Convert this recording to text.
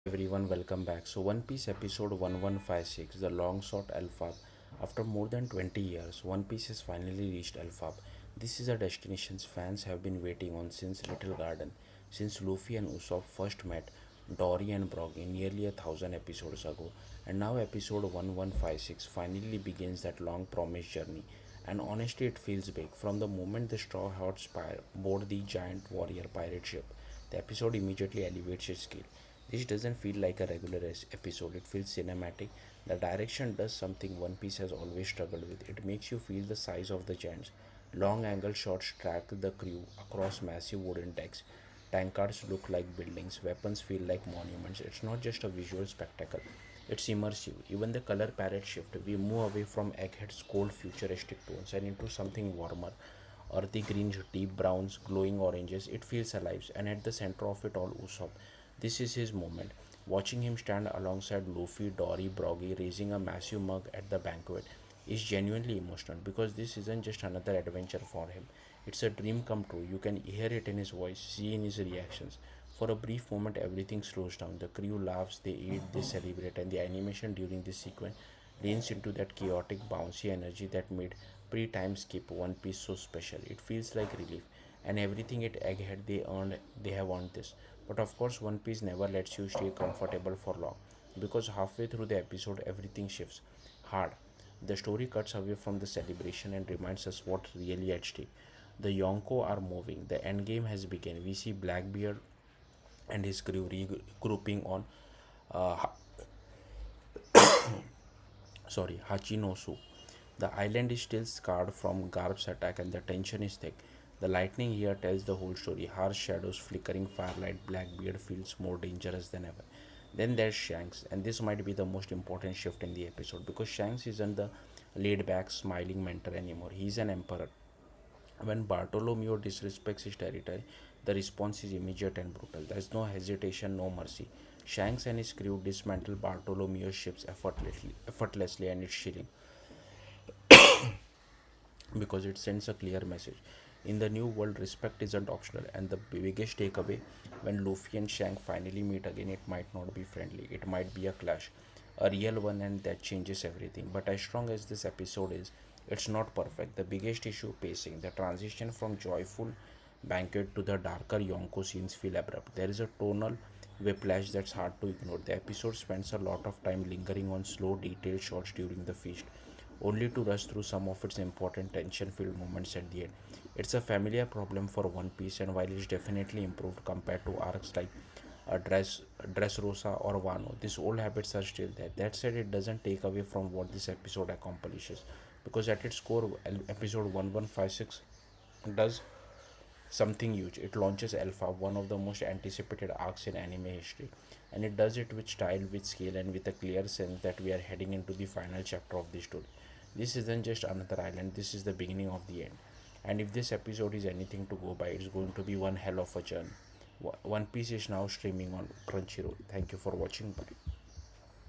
everyone, welcome back. So, One Piece episode 1156, the long sought Elbaph. After more than 20 years, One Piece has finally reached Elbaph. This is a destination fans have been waiting on since Little Garden, since Luffy and Usopp first met Dory and Broggy nearly 1,000 episodes ago. And now, episode 1156 finally begins that long promised journey. And honestly, it feels big. From the moment the Straw Hats board the giant warrior pirate ship, the episode immediately elevates its scale. This doesn't feel like a regular episode, it feels cinematic. The direction does something One Piece has always struggled with. It makes you feel the size of the giants. Long angle shots track the crew across massive wooden decks. Tankards look like buildings, weapons feel like monuments. It's not just a visual spectacle, it's immersive. Even the color palette shift. We move away from Egghead's cold futuristic tones and into something warmer. Earthy greens, deep browns, glowing oranges. It feels alive, and at the center of it all, Usopp. This is his moment. Watching him stand alongside Luffy, Dory, Broggy, raising a massive mug at the banquet is genuinely emotional because this isn't just another adventure for him. It's a dream come true. You can hear it in his voice, see in his reactions. For a brief moment, everything slows down. The crew laughs, they eat, they celebrate, and the animation during this sequence leans into that chaotic, bouncy energy that made pre-time skip One Piece so special. It feels like relief, and everything at Egghead they have earned this. But of course, One Piece never lets you stay comfortable for long, because halfway through the episode, everything shifts hard. The story cuts away from the celebration and reminds us what's really at stake. The Yonko are moving. The endgame has begun. We see Blackbeard and his crew regrouping on uh, Hachinosu. The island is still scarred from Garp's attack and the tension is thick. The lightning here tells the whole story. Harsh shadows, flickering firelight, Blackbeard feels more dangerous than ever. Then there's Shanks, and this might be the most important shift in the episode because Shanks isn't the laid back, smiling mentor anymore. He's an emperor. When Bartolomeo disrespects his territory, the response is immediate and brutal. There's no hesitation, no mercy. Shanks and his crew dismantle Bartolomeo's ships effortlessly, and it's chilling because it sends a clear message. In the new world, respect isn't optional, and the biggest takeaway when Luffy and Shank finally meet again, it might not be friendly, it might be a clash, a real one, and that changes everything. But as strong as this episode is, it's not perfect. The biggest issue pacing, the transition from joyful Banquet to the darker Yonko scenes feel abrupt. There is a tonal whiplash that's hard to ignore. The episode spends a lot of time lingering on slow, detailed shots during the feast, only to rush through some of its important tension filled moments at the end. It's a familiar problem for One Piece, and while it's definitely improved compared to arcs like Dressrosa or Wano, these old habits are still there. That said, it doesn't take away from what this episode accomplishes, because at its core, episode 1156 does something huge. It launches Alpha, one of the most anticipated arcs in anime history, and it does it with style, with scale, and with a clear sense that we are heading into the final chapter of the story. This isn't just another island, this is the beginning of the end. And if this episode is anything to go by, it's going to be one hell of a journey. One Piece is now streaming on Crunchyroll. Thank you for watching. Bye.